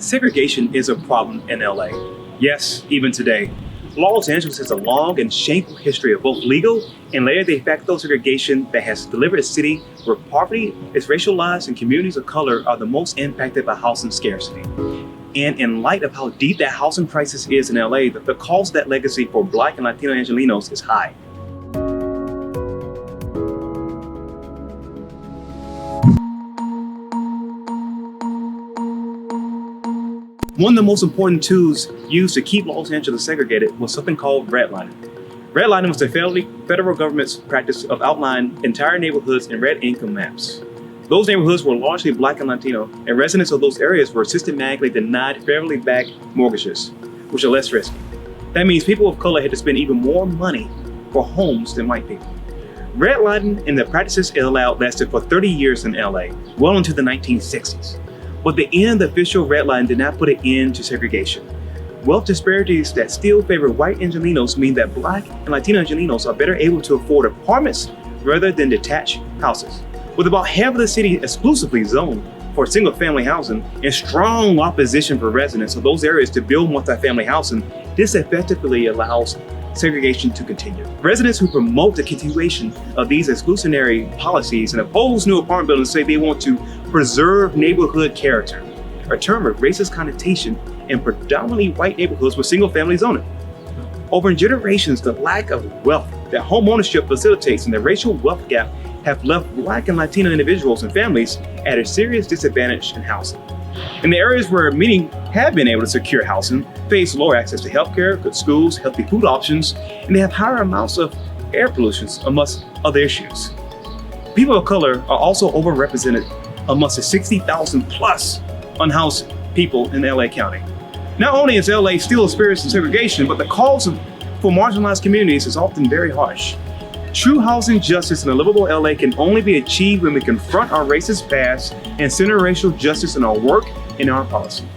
Segregation is a problem in LA. Yes, even today. Los Angeles has a long and shameful history of both legal and later de facto segregation that has delivered a city where poverty is racialized and communities of color are the most impacted by housing scarcity. And in light of how deep that housing crisis is in LA, the cost of that legacy for Black and Latino Angelenos is high. One of the most important tools used to keep Los Angeles segregated was something called redlining. Redlining was the federal government's practice of outlining entire neighborhoods in red ink on maps. Those neighborhoods were largely Black and Latino, and residents of those areas were systematically denied federally backed mortgages, which are less risky. That means people of color had to spend even more money for homes than white people. Redlining and the practices it allowed lasted for 30 years in LA, well into the 1960s. But the end of the official redlining did not put an end to segregation. Wealth disparities that still favor white Angelenos mean that Black and Latino Angelenos are better able to afford apartments rather than detached houses. With about half of the city exclusively zoned for single-family housing and strong opposition for residents of those areas to build multi-family housing, this effectively allows segregation to continue. Residents who promote the continuation of these exclusionary policies and oppose new apartment buildings say they want to preserve neighborhood character, a term with racist connotation in predominantly white neighborhoods with single-family zoning. Over generations, the lack of wealth that home ownership facilitates and the racial wealth gap have left Black and Latino individuals and families at a serious disadvantage in housing. In the areas where many have been able to secure housing, face lower access to healthcare, good schools, healthy food options, and they have higher amounts of air pollution, amongst other issues. People of color are also overrepresented amongst the 60,000 plus unhoused people in LA County. Not only is LA still experiencing segregation, but the cost for marginalized communities is often very harsh. True housing justice in a livable LA can only be achieved when we confront our racist past and center racial justice in our work and our policy.